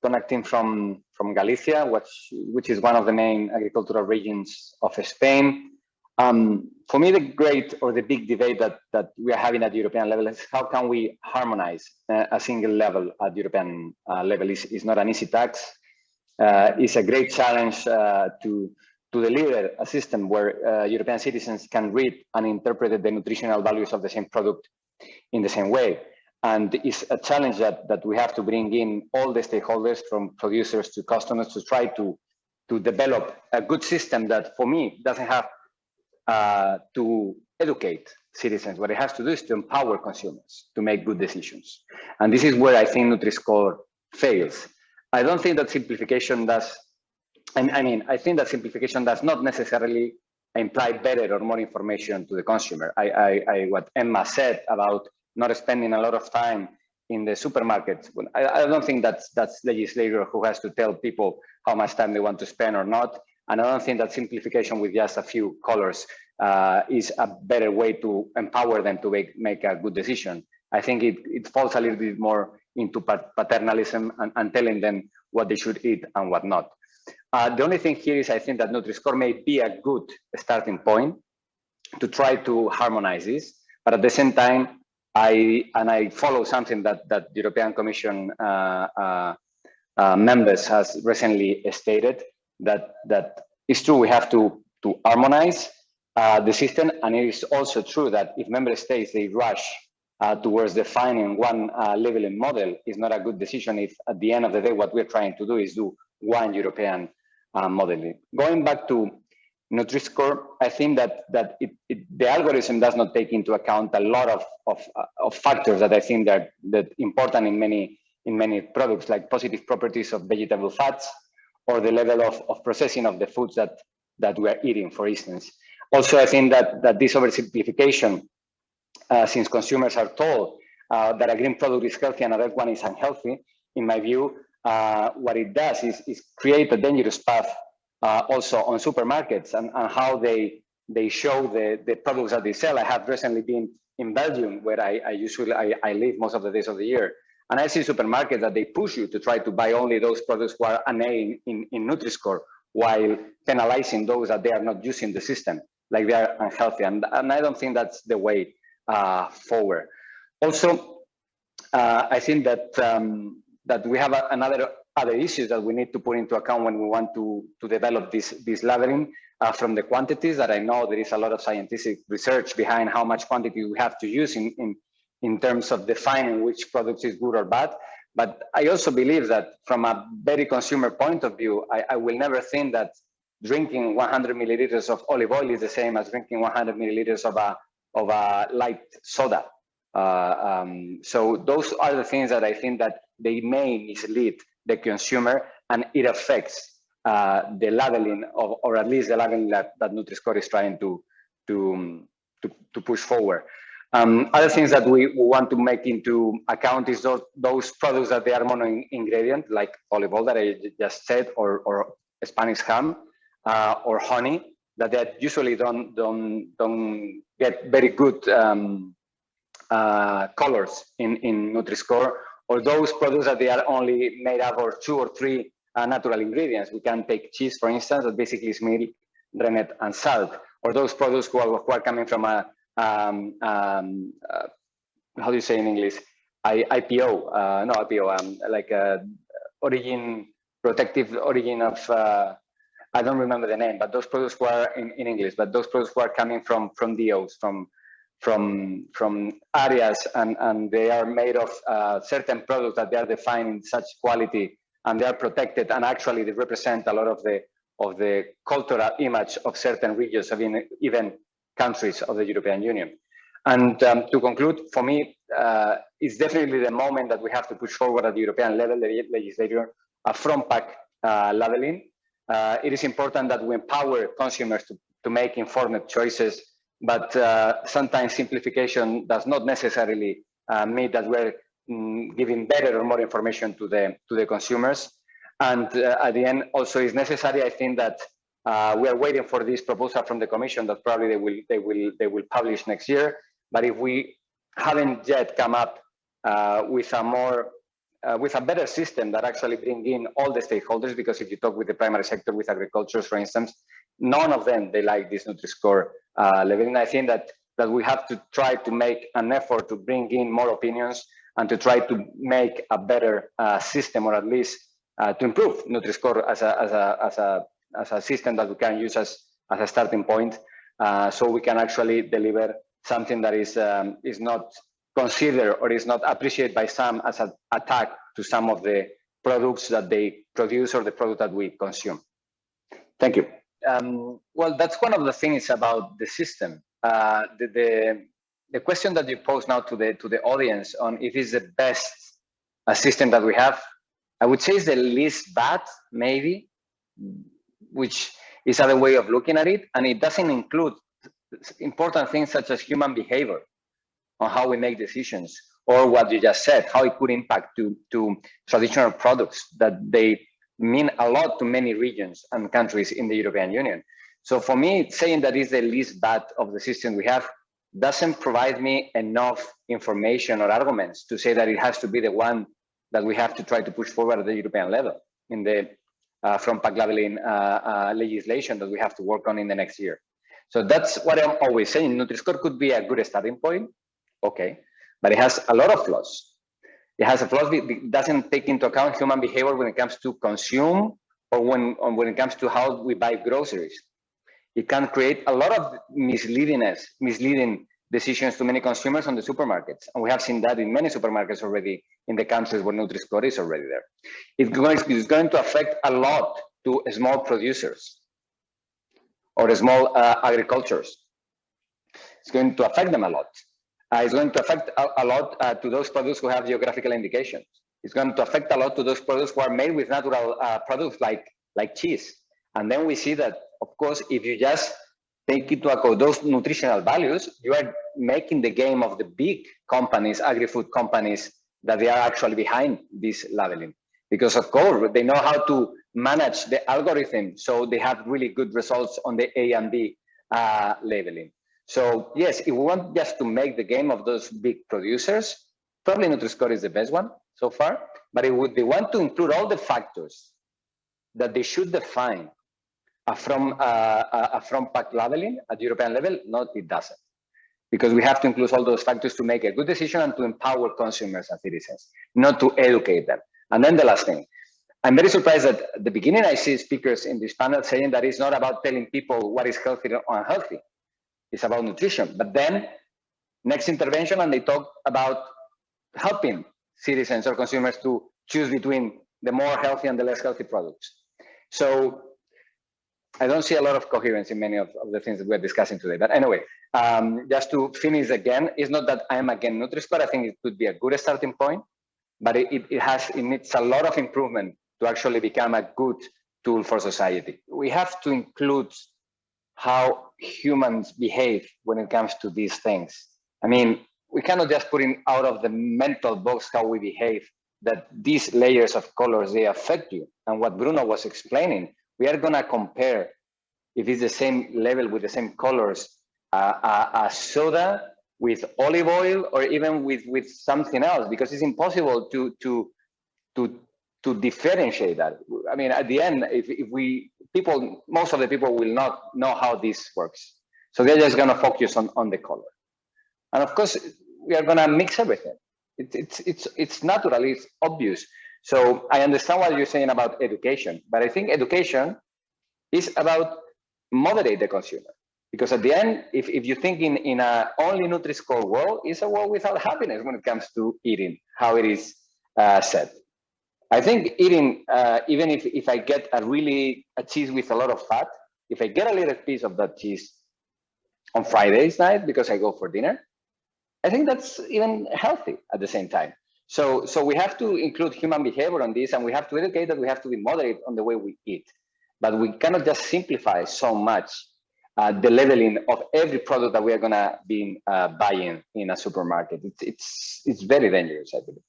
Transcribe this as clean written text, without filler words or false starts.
connecting from Galicia, which is one of the main agricultural regions of Spain. For me, the great or the big debate that we are having at the European level is how can we harmonize a single level at the European level. It's not an easy task. It's a great challenge to deliver a system where European citizens can read and interpret the nutritional values of the same product in the same way. And it's a challenge that we have to bring in all the stakeholders, from producers to customers, to try to develop a good system that, for me, doesn't have to educate citizens. What it has to do is to empower consumers to make good decisions. And this is where I think Nutriscore fails. I don't think that simplification does, I think that simplification does not necessarily imply better or more information to the consumer. What Emma said about not spending a lot of time in the supermarkets, I don't think that's legislator who has to tell people how much time they want to spend or not. And I don't think that simplification with just a few colors is a better way to empower them to make a good decision. I think it falls a little bit more into paternalism and telling them what they should eat and what not. The only thing here is I think that Nutriscore may be a good starting point to try to harmonize this, but at the same time, I follow something that the European Commission members has recently stated, that it's true we have to harmonize the system, and it is also true that if member states they rush towards defining one leveling model, is not a good decision if at the end of the day what we're trying to do is do one European modeling. Going back to Nutriscore, I think that the algorithm does not take into account a lot of factors that I think that important in many products, like positive properties of vegetable fats, or the level of processing of the foods that we are eating, for instance. Also, I think that this oversimplification, since consumers are told that a green product is healthy and another one is unhealthy, in my view, what it does is create a dangerous path also on supermarkets and how they show the products that they sell. I have recently been in Belgium, where I usually live most of the days of the year. And I see supermarkets that they push you to try to buy only those products who are an A in Nutriscore, while penalizing those that they are not using the system, like they are unhealthy. And I don't think that's the way forward. Also, I think that we have other issues that we need to put into account when we want to develop this labeling from the quantities, that I know there is a lot of scientific research behind how much quantity we have to use in terms of defining which product is good or bad. But I also believe that from a very consumer point of view, I will never think that drinking 100 milliliters of olive oil is the same as drinking 100 milliliters of a light soda. So those are the things that I think that they may mislead the consumer, and it affects the labeling or at least the labeling that Nutriscore is trying to push forward. Other things that we want to make into account is those products that they are mono ingredient, like olive oil that I just said, or Spanish ham, or honey, that they usually don't get very good colors in Nutriscore, or those products that they are only made up of 2 or 3 natural ingredients. We can take cheese, for instance, that basically is milk, rennet, and salt, or those products who are coming from a how do you say in English? IPO, no IPO, like protective origin of, I don't remember the name, but those products who are in English, but those products who are coming from DOs, from areas, and they are made of certain products that they are defined in such quality, and they are protected, and actually they represent a lot of the cultural image of certain regions, of even countries of the European Union. And to conclude, for me, it's definitely the moment that we have to push forward at the European level, the legislator, a front pack labeling. It is important that we empower consumers to make informed choices, but sometimes simplification does not necessarily mean that we're giving better or more information to the consumers. And at the end, also is necessary, I think, that we are waiting for this proposal from the Commission that probably they will publish next year. But if we haven't yet come up with a more with a better system that actually bring in all the stakeholders, because if you talk with the primary sector, with agriculture, for instance, none of them, they like this Nutri-Score leveling. I think that we have to try to make an effort to bring in more opinions and to try to make a better system, or at least to improve Nutri-Score as a system that we can use as a starting point, so we can actually deliver something that is not considered or is not appreciated by some as an attack to some of the products that they produce or the product that we consume. Thank you. Well, that's one of the things about the system. The question that you pose now to the audience on if it's the best system that we have, I would say is the least bad, maybe, which is another way of looking at it, and it doesn't include important things such as human behavior on how we make decisions, or what you just said, how it could impact to traditional products that they mean a lot to many regions and countries in the European Union. So for me, saying that is the least bad of the system we have doesn't provide me enough information or arguments to say that it has to be the one that we have to try to push forward at the European level in the front pack labeling legislation that we have to work on in the next year. So that's what I'm always saying. Nutri-Score could be a good starting point, okay, but it has a lot of flaws. It has a flaws. It doesn't take into account human behavior when it comes to consume, or when it comes to how we buy groceries. It can create a lot of misleading decisions to many consumers on the supermarkets. And we have seen that in many supermarkets already in the countries where Nutri-Score is already there. It's going to affect a lot to small producers or small agricultures. It's going to affect them a lot. It's going to affect a lot to those products who have geographical indications. It's going to affect a lot to those products who are made with natural products like cheese. And then we see that, of course, if you just take into account those nutritional values, you are making the game of the big companies, agri-food companies, that they are actually behind this labeling. Because of course, they know how to manage the algorithm, so they have really good results on the A and B labeling. So yes, if we want just to make the game of those big producers, probably Nutri-Score is the best one so far, but it would be one to include all the factors that they should define from pack labeling at European level. No, it doesn't. Because we have to include all those factors to make a good decision and to empower consumers and citizens, not to educate them. And then the last thing, I'm very surprised that at the beginning I see speakers in this panel saying that it's not about telling people what is healthy or unhealthy. It's about nutrition. But then next intervention, and they talk about helping citizens or consumers to choose between the more healthy and the less healthy products. So I don't see a lot of coherence in many of the things that we're discussing today. But anyway, just to finish again, it's not that I'm against Nutri-Score. I think it could be a good starting point, but it needs a lot of improvement to actually become a good tool for society. We have to include how humans behave when it comes to these things. I mean, we cannot just put in out of the mental box how we behave, that these layers of colors, they affect you. And what Bruno was explaining, we are gonna compare, if it's the same level with the same colors, a soda with olive oil or even with something else, because it's impossible to differentiate that. I mean, at the end, most of the people will not know how this works. So they're just gonna focus on the color. And of course, we are gonna mix everything. It's natural, it's obvious. So I understand what you're saying about education, but I think education is about moderate the consumer. Because at the end, if you think in a only Nutri-Score world, it's a world without happiness when it comes to eating, how it is said. I think eating, even if I get a cheese with a lot of fat, if I get a little piece of that cheese on Friday's night because I go for dinner, I think that's even healthy at the same time. So we have to include human behavior on this, and we have to educate that we have to be moderate on the way we eat. But we cannot just simplify so much the leveling of every product that we are gonna be buying in a supermarket. It's very dangerous, I believe.